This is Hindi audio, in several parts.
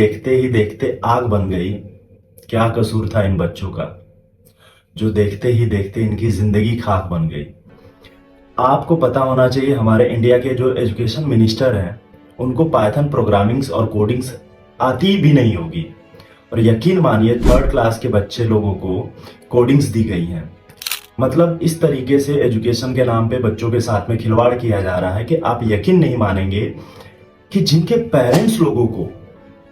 देखते ही देखते आग बन गई। क्या कसूर था इन बच्चों का, जो देखते ही देखते इनकी जिंदगी खाक बन गई। आपको पता होना चाहिए हमारे इंडिया के जो एजुकेशन मिनिस्टर हैं, उनको पाइथन प्रोग्रामिंग्स और कोडिंग्स आती भी नहीं होगी। और यकीन मानिए थर्ड क्लास के बच्चे लोगों को कोडिंग्स दी गई हैं। मतलब इस तरीके से एजुकेशन के नाम पे बच्चों के साथ में खिलवाड़ किया जा रहा है कि आप यकीन नहीं मानेंगे कि जिनके पेरेंट्स लोगों को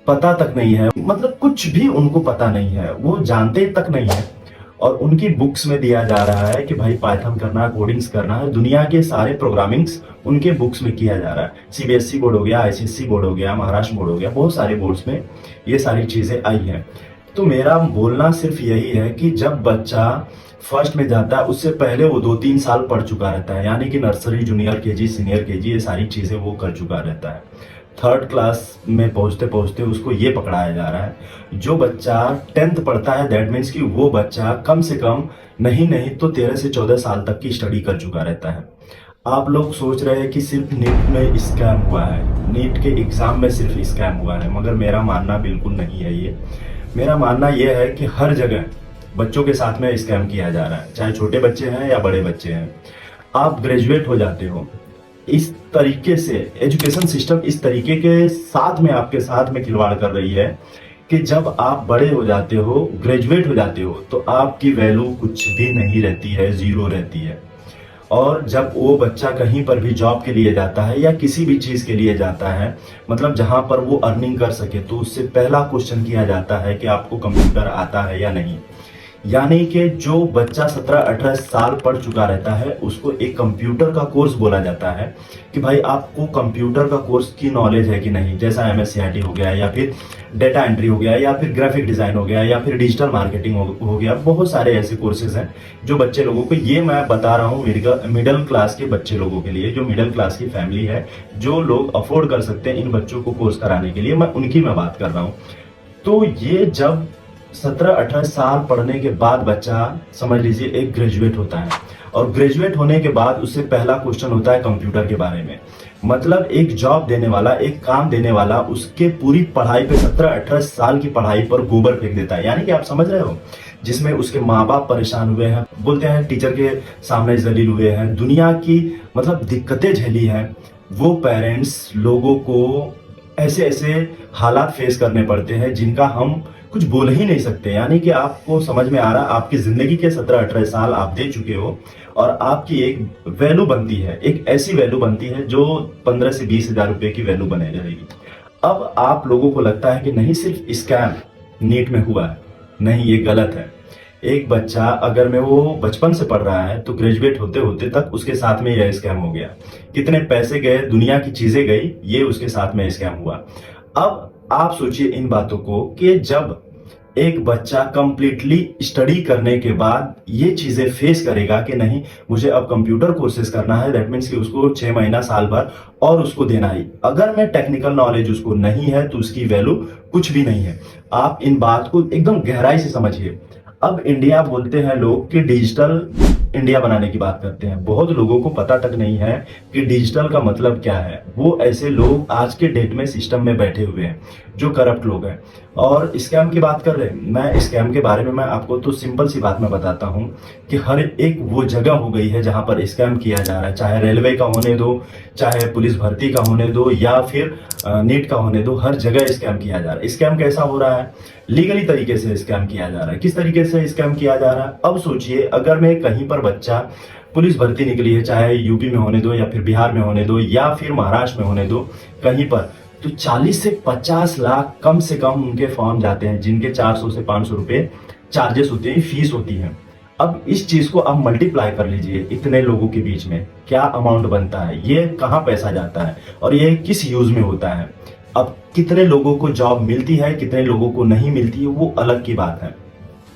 पता तक नहीं है, मतलब कुछ भी उनको पता नहीं है, वो जानते तक नहीं है, और उनकी बुक्स में दिया जा रहा है कि भाई पाइथन करना है, कोडिंग्स करना है। दुनिया के सारे प्रोग्रामिंग्स उनके बुक्स में किया जा रहा है। सीबीएसई बोर्ड हो गया, आईसीएसई बोर्ड हो गया, महाराष्ट्र बोर्ड हो गया, बहुत सारे बोर्ड्स में ये सारी चीजें आई हैं। तो मेरा बोलना सिर्फ यही है कि जब बच्चा फर्स्ट में जाता है उससे पहले वो 2-3 साल पढ़ चुका रहता है, यानी कि nursery, junior KG, senior KG, ये सारी चीजें वो कर चुका रहता है। थर्ड क्लास में पहुंचते पहुंचते उसको ये पकड़ाया जा रहा है, जो बच्चा 10th पढ़ता है दैट मीन्स कि वो बच्चा कम से कम नहीं नहीं तो 13 से 14 साल तक की स्टडी कर चुका रहता है। आप लोग सोच रहे हैं कि सिर्फ नीट में स्कैम हुआ है, नीट के एग्जाम में सिर्फ स्कैम हुआ है, मगर मेरा मानना बिल्कुल नहीं है ये। मेरा मानना यह है कि हर जगह बच्चों के साथ में स्कैम किया जा रहा है, चाहे छोटे बच्चे हैं या बड़े बच्चे हैं। आप ग्रेजुएट हो जाते हो, इस तरीके से एजुकेशन सिस्टम इस तरीके के साथ में आपके साथ में खिलवाड़ कर रही है कि जब आप बड़े हो जाते हो, ग्रेजुएट हो जाते हो, तो आपकी वैल्यू कुछ भी नहीं रहती है, जीरो रहती है। और जब वो बच्चा कहीं पर भी जॉब के लिए जाता है या किसी भी चीज के लिए जाता है, मतलब जहां पर वो अर्निंग कर सके, तो उससे पहला क्वेश्चन किया जाता है कि आपको कंप्यूटर आता है या नहीं। यानी कि जो बच्चा 17-18 साल पढ़ चुका रहता है उसको एक कंप्यूटर का कोर्स बोला जाता है कि भाई आपको कंप्यूटर का कोर्स की नॉलेज है कि नहीं। जैसा एमएससीआईटी हो गया, या फिर डेटा एंट्री हो गया, या फिर ग्राफिक डिजाइन हो गया, या फिर डिजिटल मार्केटिंग हो गया। बहुत सारे ऐसे कोर्सेज हैं जो बच्चे लोगों को, ये मैं बता रहा हूँ मिडिल क्लास के बच्चे लोगों के लिए, जो मिडिल क्लास की फैमिली है, जो लोग अफोर्ड कर सकते हैं इन बच्चों को कोर्स कराने के लिए, मैं उनकी मैं बात कर रहा हूँ। तो ये जब 17-18 साल पढ़ने के बाद बच्चा समझ लीजिए एक ग्रेजुएट होता है, और ग्रेजुएट होने के बाद उससे पहला क्वेश्चन होता है कंप्यूटर के बारे में। मतलब एक जॉब देने वाला, एक काम देने वाला उसके पूरी पढ़ाई पे, 17-18 साल की पढ़ाई पर गोबर फेंक देता है। यानी कि आप समझ रहे हो, जिसमें उसके माँ बाप परेशान हुए हैं, बोलते हैं टीचर के सामने जलील हुए हैं, दुनिया की मतलब दिक्कतें झेली हैं, वो पेरेंट्स लोगों को ऐसे ऐसे हालात फेस करने पड़ते हैं जिनका हम कुछ बोल ही नहीं सकते। यानी कि आपको समझ में आ रहा, आपकी जिंदगी के 17-18 साल आप दे चुके हो, और आपकी एक वैल्यू बनती है, एक ऐसी वैल्यू बनती है जो 15 से 20 हजार रुपए की वैल्यू बने रहेगी। अब आप लोगों को लगता है कि नहीं सिर्फ स्कैम नीट में हुआ है, नहीं, ये गलत है। एक बच्चा अगर मैं वो बचपन से पढ़ रहा है तो ग्रेजुएट होते होते तक उसके साथ में यह स्कैम हो गया। कितने पैसे गए, दुनिया की चीजें गई, ये उसके साथ में स्कैम हुआ। अब आप सोचिए इन बातों को कि जब एक बच्चा कंप्लीटली स्टडी करने के बाद ये चीजें फेस करेगा कि नहीं मुझे अब कंप्यूटर कोर्सेज करना है, दैट मीन्स कि उसको 6 महीना, साल भर और उसको देना ही, अगर मैं टेक्निकल नॉलेज उसको नहीं है तो उसकी वैल्यू कुछ भी नहीं है। आप इन बात को एकदम गहराई से समझिए। अब इंडिया बोलते हैं लोग कि डिजिटल इंडिया बनाने की बात करते हैं, बहुत लोगों को पता तक नहीं है कि डिजिटल का मतलब क्या है। वो ऐसे लोग आज के डेट में सिस्टम में बैठे हुए हैं जो करप्ट लोग हैं। और स्कैम की बात कर रहे हैं, मैं स्कैम के बारे में मैं आपको तो सिंपल सी बात में बताता हूं कि हर एक वो जगह हो गई है जहां पर स्कैम किया जा रहा है, चाहे रेलवे का होने दो, चाहे पुलिस भर्ती का होने दो, या फिर नीट का होने दो, हर जगह स्कैम किया जा रहा है। स्कैम कैसा हो रहा है? लीगली तरीके से स्कैम किया जा रहा है। किस तरीके से स्कैम किया जा रहा है? अब सोचिए, अगर मैं कहीं पर बच्चा पुलिस भर्ती निकली है, चाहे यूपी में होने दो, या फिर बिहार में होने दो, या फिर महाराष्ट्र में होने दो, कहीं पर, तो 40 से 50 लाख कम से कम उनके फॉर्म जाते हैं, जिनके 400 से 500 रुपए चार्जेस होते हैं, फीस होती है। अब इस चीज को आप मल्टीप्लाई कर लीजिए, इतने लोगों के बीच में क्या अमाउंट बनता है, ये कहाँ पैसा जाता है, और ये किस यूज में होता है। अब कितने लोगों को जॉब मिलती है, कितने लोगों को नहीं मिलती है, वो अलग की बात है,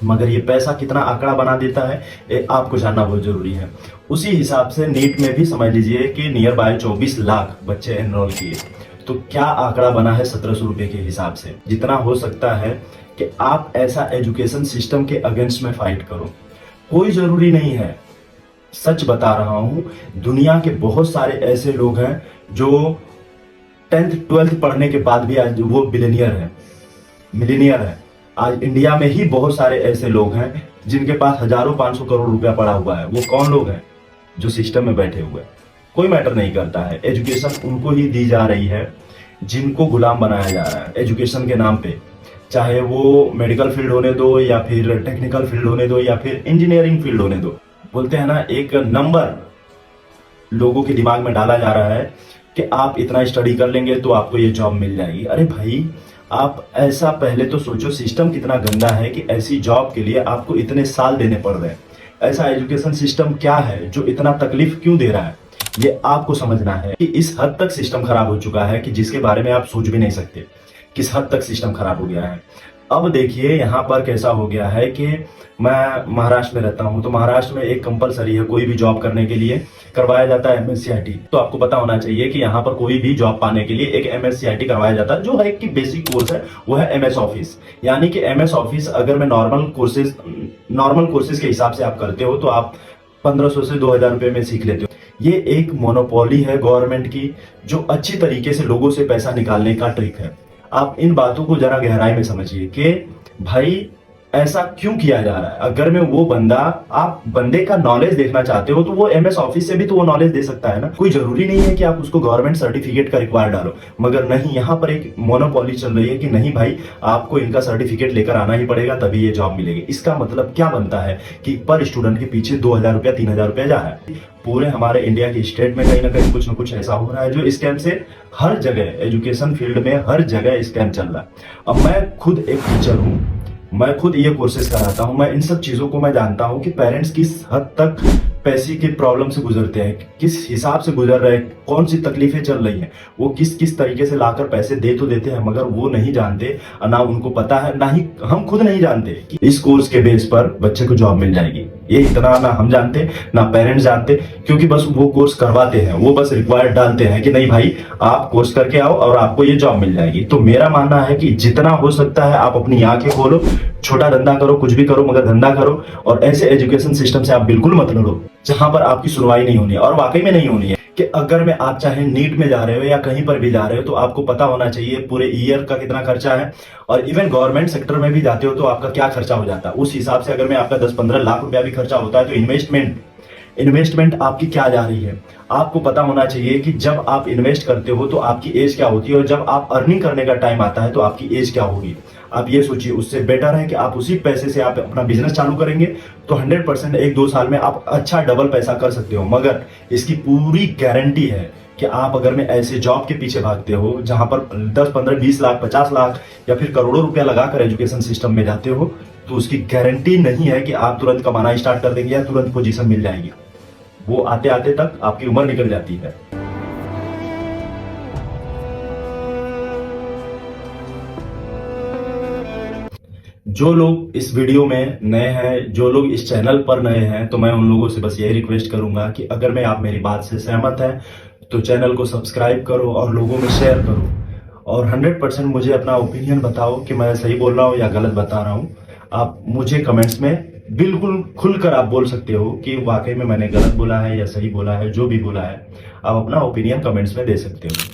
मगर ये पैसा कितना आंकड़ा बना देता है ये आपको जानना बहुत जरूरी है। उसी हिसाब से नीट में भी समझ लीजिए कि नियर बाय 24 लाख बच्चे एनरोल किए, तो क्या आंकड़ा बना है 1700 रुपए के हिसाब से। जितना हो सकता है कि आप ऐसा एजुकेशन सिस्टम के अगेंस्ट में फाइट करो, कोई जरूरी नहीं है। सच बता रहा हूं, दुनिया के बहुत सारे ऐसे लोग हैं जो 10th 12th पढ़ने के बाद भी आज वो बिलियनियर हैं। मिलीनियर है। आज इंडिया में ही बहुत सारे ऐसे लोग हैं जिनके पास हजारों 500 करोड़ रुपया पड़ा हुआ है। वो कौन लोग हैं? जो सिस्टम में बैठे हुए हैं। कोई मैटर नहीं करता है, एजुकेशन उनको ही दी जा रही है जिनको गुलाम बनाया जा रहा है एजुकेशन के नाम पे। चाहे वो मेडिकल फील्ड होने दो या फिर टेक्निकल फील्ड होने दो या फिर इंजीनियरिंग फील्ड होने दो। बोलते हैं ना, एक नंबर लोगों के दिमाग में डाला जा रहा है कि आप इतना स्टडी कर लेंगे तो आपको ये जॉब मिल जाएगी। अरे भाई, आप ऐसा पहले तो सोचो सिस्टम कितना गंदा है कि ऐसी जॉब के लिए आपको इतने साल देने पड़ रहे हैं। ऐसा एजुकेशन सिस्टम क्या है जो इतना तकलीफ क्यों दे रहा है? ये आपको समझना है कि इस हद तक सिस्टम खराब हो चुका है कि जिसके बारे में आप सोच भी नहीं सकते। किस हद तक सिस्टम खराब हो गया है। अब देखिए यहाँ पर कैसा हो गया है कि मैं महाराष्ट्र में रहता हूँ, तो महाराष्ट्र में एक कंपलसरी है कोई भी जॉब करने के लिए करवाया जाता है MSCIT। तो आपको पता होना चाहिए कि यहाँ पर कोई भी जॉब पाने के लिए एक MSCIT करवाया जाता है, जो है कि बेसिक कोर्स है, वो है MS ऑफिस। यानी कि MS ऑफिस अगर मैं नॉर्मल कोर्सेज के हिसाब से आप करते हो तो आप 1500 से 2000 रुपए में सीख लेते हो। ये एक मोनोपोली है गवर्नमेंट की, जो अच्छी तरीके से लोगों से पैसा निकालने का ट्रिक है। आप इन बातों को जरा गहराई में समझिए कि भाई ऐसा क्यों किया जा रहा है। अगर मैं वो बंदा, आप बंदे का नॉलेज देखना चाहते हो तो वो MS ऑफिस से भी तो वो नॉलेज दे सकता है ना। कोई जरूरी नहीं है कि आप उसको गवर्नमेंट सर्टिफिकेट का रिक्वायर डालो। मगर नहीं, यहाँ पर एक मोनोपोली चल रही है कि नहीं भाई, आपको इनका सर्टिफिकेट लेकर आना ही पड़ेगा तभी ये जॉब मिलेगी। इसका मतलब क्या बनता है कि पर स्टूडेंट के पीछे 2000 रुपया 3000 रुपया जा रहा है। पूरे हमारे इंडिया के स्टेट में कहीं ना कुछ ऐसा हो रहा है जो स्कैम से हर जगह, एजुकेशन फील्ड में हर जगह स्कैम चल रहा है। अब मैं खुद एक टीचर हूँ, मैं खुद ये कोर्सेज कराता हूँ, मैं इन सब चीजों को मैं जानता हूँ कि पेरेंट्स किस हद तक पैसे की प्रॉब्लम से गुजरते हैं, किस हिसाब से गुजर रहे हैं, कौन सी तकलीफें चल रही हैं। वो किस किस तरीके से लाकर पैसे दे तो देते हैं, मगर वो नहीं जानते, ना उनको पता है, ना ही हम खुद नहीं जानते कि इस कोर्स के बेस पर बच्चे को जॉब मिल जाएगी। ये इतना ना हम जानते ना पेरेंट्स जानते, क्योंकि बस वो कोर्स करवाते हैं, वो बस रिक्वायर्ड डालते हैं कि नहीं भाई आप कोर्स करके आओ और आपको ये जॉब मिल जाएगी। तो मेरा मानना है कि जितना हो सकता है आप अपनी आंखें खोलो, छोटा धंधा करो, कुछ भी करो, मगर धंधा करो। और ऐसे एजुकेशन सिस्टम से आप बिल्कुल मत लड़ो जहां पर आपकी सुनवाई नहीं होनी है। और वाकई में नहीं होनी है कि अगर मैं आप चाहे नीट में जा रहे हो या कहीं पर भी जा रहे हो तो आपको पता होना चाहिए पूरे ईयर का कितना खर्चा है। और इवन गवर्नमेंट सेक्टर में भी जाते हो तो आपका क्या खर्चा हो जाता है। उस हिसाब से अगर मैं आपका 10-15 लाख रुपया भी खर्चा होता है तो इन्वेस्टमेंट आपकी क्या जा रही है। आपको पता होना चाहिए कि जब आप इन्वेस्ट करते हो तो आपकी एज क्या होती है, और जब आप अर्निंग करने का टाइम आता है तो आपकी एज क्या होगी। आप ये सोचिए, उससे बेटर है कि आप उसी पैसे से आप अपना बिजनेस चालू करेंगे तो 100% 1-2 साल में आप अच्छा डबल पैसा कर सकते हो। मगर इसकी पूरी गारंटी है कि आप अगर में ऐसे जॉब के पीछे भागते हो जहां पर 10-15-20 लाख 50 लाख या फिर करोड़ों रुपया लगाकर एजुकेशन सिस्टम में जाते हो, तो उसकी गारंटी नहीं है कि आप तुरंत कमाना स्टार्ट कर देंगे या तुरंत पोजीशन मिल जाएगी। वो आते आते तक आपकी उम्र निकल जाती है। जो लोग इस वीडियो में नए हैं, जो लोग इस चैनल पर नए हैं, तो मैं उन लोगों से बस यही रिक्वेस्ट करूंगा कि अगर मैं आप मेरी बात से सहमत है तो चैनल को सब्सक्राइब करो और लोगों में शेयर करो। और 100% मुझे अपना ओपिनियन बताओ कि मैं सही बोल रहा हूँ या गलत बता रहा हूँ। आप मुझे कमेंट्स में बिल्कुल खुलकर आप बोल सकते हो कि वाकई में मैंने गलत बोला है या सही बोला है। जो भी बोला है आप अपना ओपिनियन कमेंट्स में दे सकते हो।